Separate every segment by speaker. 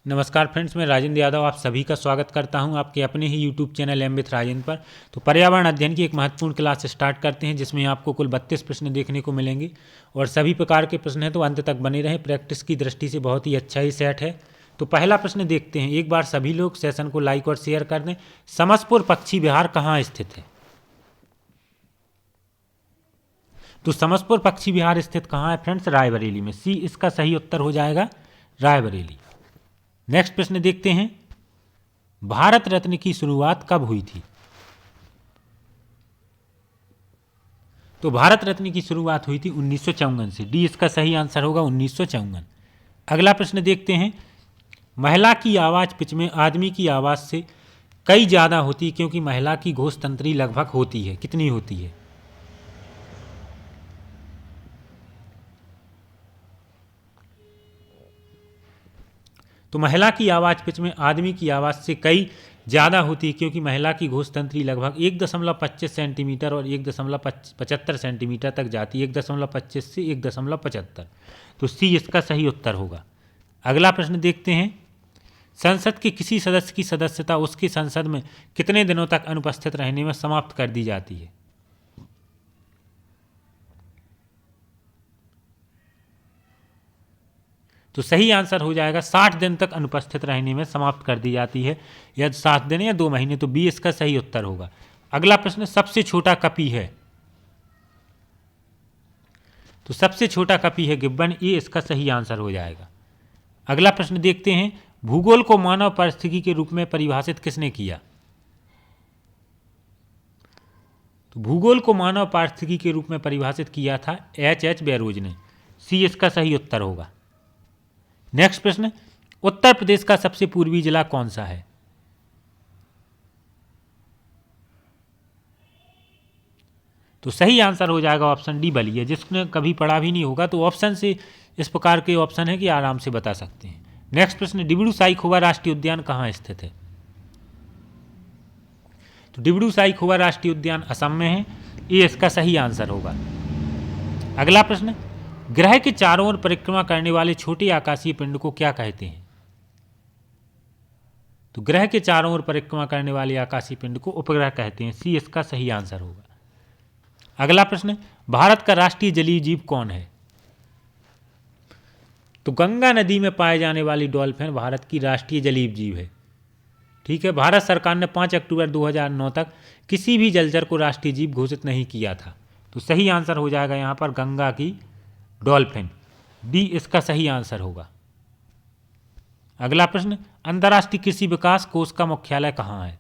Speaker 1: नमस्कार फ्रेंड्स, मैं राजेंद्र यादव आप सभी का स्वागत करता हूं आपके अपने ही YouTube channel M with Rajendra पर। तो पर्यावरण अध्ययन की एक महत्वपूर्ण क्लास स्टार्ट करते हैं जिसमें आपको कुल 32 प्रश्न देखने को मिलेंगे और सभी प्रकार के प्रश्न हैं, तो अंत तक बने रहें। प्रैक्टिस की दृष्टि से बहुत ही अच्छा ही सेट है। तो पहला प्रश्न देखते हैं। एक बार सभी लोग सेशन को लाइक और शेयर कर दें। समसपुर पक्षी विहार कहाँ स्थित है? तो समसपुर पक्षी विहार स्थित कहाँ है फ्रेंड्स? रायबरेली में। सी इसका सही उत्तर हो जाएगा, रायबरेली। नेक्स्ट प्रश्न देखते हैं। भारत रत्न की शुरुआत कब हुई थी? तो भारत रत्न की शुरुआत हुई थी 1954 से। डी इसका सही आंसर होगा, 1954। अगला प्रश्न देखते हैं। महिला की आवाज़ पिच में आदमी की आवाज़ से कई ज़्यादा होती है क्योंकि महिला की घोष तंत्री लगभग होती है। कितनी होती है? तो महिला की आवाज़ पिच में आदमी की आवाज़ से कई ज़्यादा होती है क्योंकि महिला की घोष तंत्री लगभग 1.25 सेंटीमीटर और 1.75 सेंटीमीटर तक जाती है। 1.25 से 1.75। तो सी इसका सही उत्तर होगा। अगला प्रश्न देखते हैं। संसद के किसी सदस्य की सदस्यता उसकी संसद में कितने दिनों तक अनुपस्थित रहने में समाप्त कर दी जाती है? तो सही आंसर हो जाएगा 60 दिन तक अनुपस्थित रहने में समाप्त कर दी जाती है, या 7 दिन या 2 महीने। तो बी इसका सही उत्तर होगा। अगला प्रश्न, सबसे छोटा कपी है? तो सबसे छोटा कपी है गिब्बन। ए इसका सही आंसर हो जाएगा। अगला प्रश्न देखते हैं। भूगोल को मानव पारिस्थितिकी के रूप में परिभाषित किसने किया? तो भूगोल को मानव पारिस्थितिकी के रूप में परिभाषित किया था एच बैरोज ने। सी इसका सही उत्तर होगा। नेक्स्ट प्रश्न, उत्तर प्रदेश का सबसे पूर्वी जिला कौन सा है? तो सही आंसर हो जाएगा ऑप्शन डी, बलिया। जिसने कभी पढ़ा भी नहीं होगा तो ऑप्शन से इस प्रकार के ऑप्शन है कि आराम से बता सकते हैं। नेक्स्ट प्रश्न, डिब्रू साईखोवा राष्ट्रीय उद्यान कहाँ स्थित है? तो डिब्रू साईखोवा राष्ट्रीय उद्यान असम में है। ये इसका सही आंसर होगा। अगला प्रश्न, ग्रह के चारों ओर परिक्रमा करने वाले छोटे आकाशीय पिंड को क्या कहते हैं? तो ग्रह के चारों ओर परिक्रमा करने वाले आकाशीय पिंड को उपग्रह कहते हैं। सी इसका सही आंसर होगा। अगला प्रश्न, भारत का राष्ट्रीय जलीय जीव कौन है? तो गंगा नदी में पाए जाने वाली डॉल्फिन भारत की राष्ट्रीय जलीय जीव है। ठीक है। भारत सरकार ने 5 अक्टूबर 2009 तक किसी भी जलचर को राष्ट्रीय जीव घोषित नहीं किया था। तो सही आंसर हो जाएगा यहाँ पर गंगा की डॉल्फिन। डी इसका सही आंसर होगा। अगला प्रश्न, अंतर्राष्ट्रीय कृषि विकास कोष का मुख्यालय कहाँ है?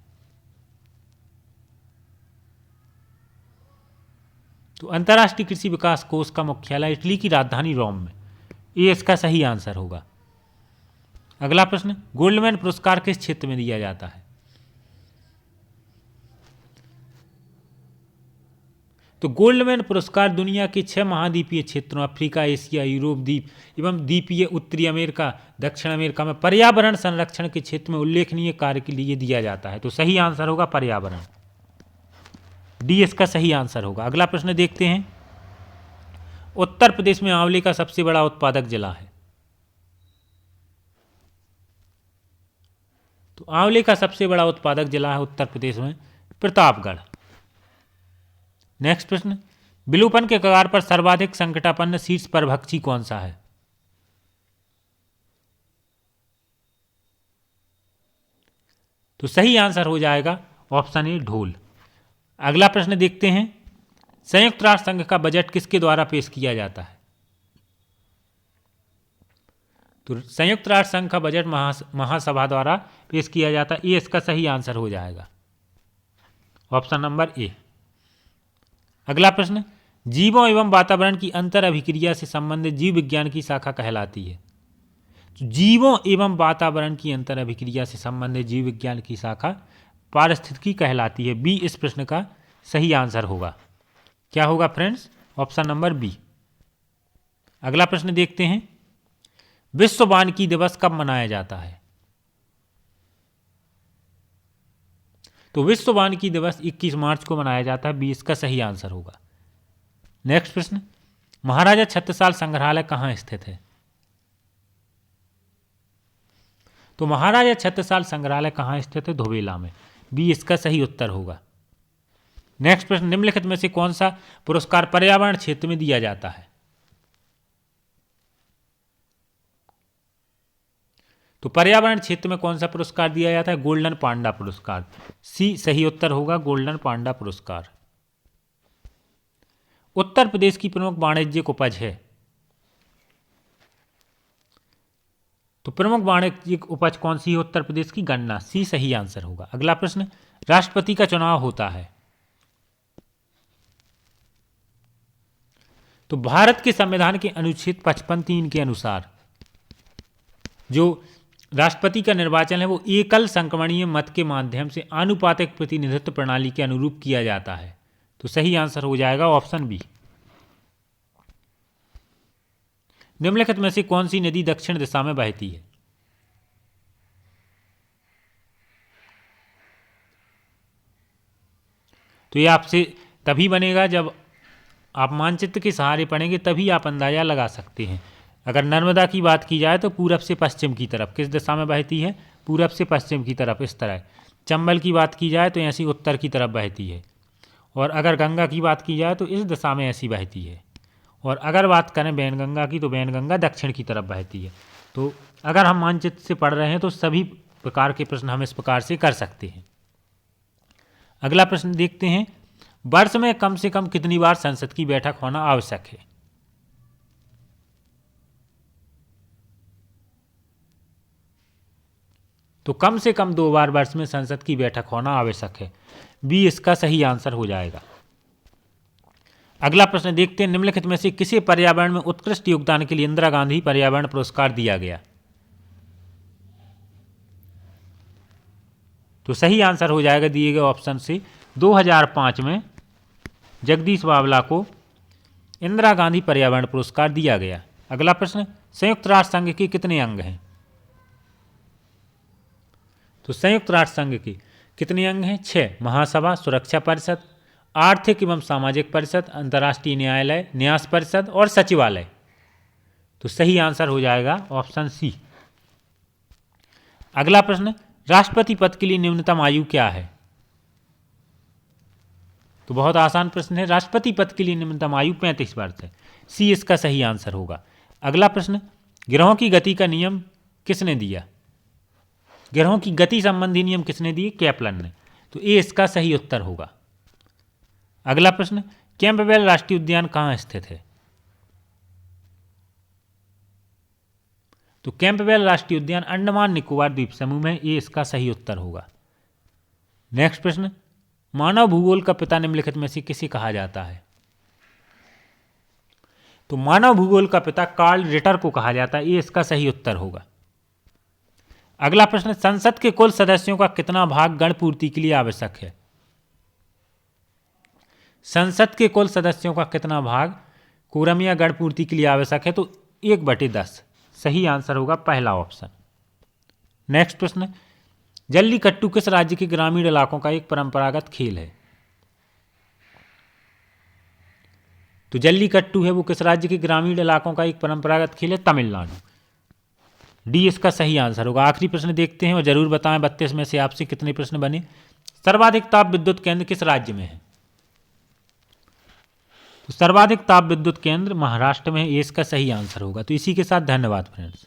Speaker 1: तो अंतर्राष्ट्रीय कृषि विकास कोष का मुख्यालय इटली की राजधानी रोम में। ये इसका सही आंसर होगा। अगला प्रश्न, गोल्डमैन पुरस्कार किस क्षेत्र में दिया जाता है? तो गोल्डमैन पुरस्कार दुनिया के 6 महाद्वीपीय क्षेत्रों अफ्रीका, एशिया, यूरोप द्वीप एवं द्वीपीय उत्तरी अमेरिका, दक्षिण अमेरिका में पर्यावरण संरक्षण के क्षेत्र में उल्लेखनीय कार्य के लिए दिया जाता है। तो सही आंसर होगा पर्यावरण। डी इसका सही आंसर होगा। अगला प्रश्न देखते हैं। उत्तर प्रदेश में आंवले का सबसे बड़ा उत्पादक जिला है? तो आंवले का सबसे बड़ा उत्पादक जिला है उत्तर प्रदेश में प्रतापगढ़। नेक्स्ट प्रश्न, विलोपन के कगार पर सर्वाधिक संकटापन्न शीर्ष परभक्षी कौन सा है? तो सही आंसर हो जाएगा ऑप्शन ए, ढोल। अगला प्रश्न देखते हैं। संयुक्त राष्ट्र संघ का बजट किसके द्वारा पेश किया जाता है? तो संयुक्त राष्ट्र संघ का बजट महासभा द्वारा पेश किया जाता है। ये इसका सही आंसर हो जाएगा, ऑप्शन नंबर ए। अगला प्रश्न, जीवों एवं वातावरण की अंतर अभिक्रिया से संबंधित जीव विज्ञान की शाखा कहलाती है? तो जीवों एवं वातावरण की अंतर अभिक्रिया से संबंधित जीव विज्ञान की शाखा पारिस्थितिकी कहलाती है। बी इस प्रश्न का सही आंसर होगा। क्या होगा फ्रेंड्स? Option number B. अगला प्रश्न देखते हैं। विश्व वानिकी दिवस कब मनाया जाता है? तो विश्व वानिकी दिवस 21 मार्च को मनाया जाता है। बी इसका सही आंसर होगा। नेक्स्ट प्रश्न, महाराजा छत्रसाल संग्रहालय कहाँ स्थित है? तो महाराजा छत्रसाल संग्रहालय कहाँ स्थित है? धोबेला में। बी इसका सही उत्तर होगा। नेक्स्ट प्रश्न, निम्नलिखित में से कौन सा पुरस्कार पर्यावरण क्षेत्र में दिया जाता है? तो पर्यावरण क्षेत्र में कौन सा पुरस्कार दिया जाता है? गोल्डन पांडा पुरस्कार। सी सही उत्तर होगा, गोल्डन पांडा पुरस्कार। उत्तर प्रदेश की प्रमुख वाणिज्यिक उपज है? तो प्रमुख वाणिज्यिक उपज कौन सी है उत्तर प्रदेश की? गन्ना। सी सही आंसर होगा। अगला प्रश्न, राष्ट्रपति का चुनाव होता है? तो भारत के संविधान के अनुच्छेद 55(3) के अनुसार जो राष्ट्रपति का निर्वाचन है वो एकल संक्रमणीय मत के माध्यम से आनुपातिक प्रतिनिधित्व प्रणाली के अनुरूप किया जाता है। तो सही आंसर हो जाएगा ऑप्शन बी। निम्नलिखित में से कौन सी नदी दक्षिण दिशा में बहती है? तो ये आपसे तभी बनेगा जब आप मानचित्र के सहारे पढ़ेंगे, तभी आप अंदाजा लगा सकते हैं। अगर नर्मदा की बात की जाए तो पूरब से पश्चिम की तरफ किस दिशा में बहती है? पूरब से पश्चिम की तरफ, इस तरह। चंबल की बात की जाए तो ऐसी उत्तर की तरफ बहती है। और अगर गंगा की बात की जाए तो इस दिशा में ऐसी बहती है। और अगर बात करें वैनगंगा की तो वैनगंगा दक्षिण की तरफ बहती है। तो अगर हम मानचित्र से पढ़ रहे हैं तो सभी प्रकार के प्रश्न हम इस प्रकार से कर सकते हैं। अगला प्रश्न देखते हैं, वर्ष में कम से कम कितनी बार संसद की बैठक होना आवश्यक है? तो कम से कम 2 बार वर्ष में संसद की बैठक होना आवश्यक है। बी इसका सही आंसर हो जाएगा। अगला प्रश्न देखते हैं, निम्नलिखित में से किसे पर्यावरण में उत्कृष्ट योगदान के लिए इंदिरा गांधी पर्यावरण पुरस्कार दिया गया? तो सही आंसर हो जाएगा दिए गए ऑप्शन से 2005 में जगदीश बावला को इंदिरा गांधी पर्यावरण पुरस्कार दिया गया। अगला प्रश्न, संयुक्त राष्ट्र संघ के कितने अंग हैं? तो संयुक्त राष्ट्र संघ के कितने अंग हैं? 6। महासभा, सुरक्षा परिषद, आर्थिक एवं सामाजिक परिषद, अंतर्राष्ट्रीय न्यायालय, न्यास परिषद और सचिवालय। तो सही आंसर हो जाएगा ऑप्शन सी। अगला प्रश्न, राष्ट्रपति पद के लिए न्यूनतम आयु क्या है? तो बहुत आसान प्रश्न है, राष्ट्रपति पद के लिए न्यूनतम आयु 35 वर्ष है। सी इसका सही आंसर होगा। अगला प्रश्न, ग्रहों की गति का नियम किसने दिया? ग्रहों की गति संबंधी नियम किसने दिए? केपलर ने। तो ए इसका सही उत्तर होगा। अगला प्रश्न, कैंपबेल राष्ट्रीय उद्यान कहाँ स्थित है? तो कैंपबेल राष्ट्रीय उद्यान अंडमान निकोबार द्वीप समूह में, ए इसका सही उत्तर होगा। नेक्स्ट प्रश्न, मानव भूगोल का पिता निम्नलिखित में से किसे कहा जाता है? तो मानव भूगोल का पिता कार्ल रिटर को कहा जाता है, ये इसका सही उत्तर होगा। अगला प्रश्न, संसद के कुल सदस्यों का कितना भाग गण पूर्ति के लिए आवश्यक है? संसद के कुल सदस्यों का कितना भाग कोरम या गण पूर्ति के लिए आवश्यक है? तो 1/10 सही आंसर होगा, पहला ऑप्शन। नेक्स्ट प्रश्न, जल्लीकट्टू किस राज्य के ग्रामीण इलाकों का एक परंपरागत खेल है? तो जल्लीकट्टू है वो किस राज्य के ग्रामीण इलाकों का एक परंपरागत खेल है? तमिलनाडु। डी इसका सही आंसर होगा। आखिरी प्रश्न देखते हैं और जरूर बताएं 32 में से आपसे कितने प्रश्न बने। सर्वाधिक ताप विद्युत केंद्र किस राज्य में है? तो सर्वाधिक ताप विद्युत केंद्र महाराष्ट्र में, ये इसका सही आंसर होगा। तो इसी के साथ धन्यवाद फ्रेंड्स।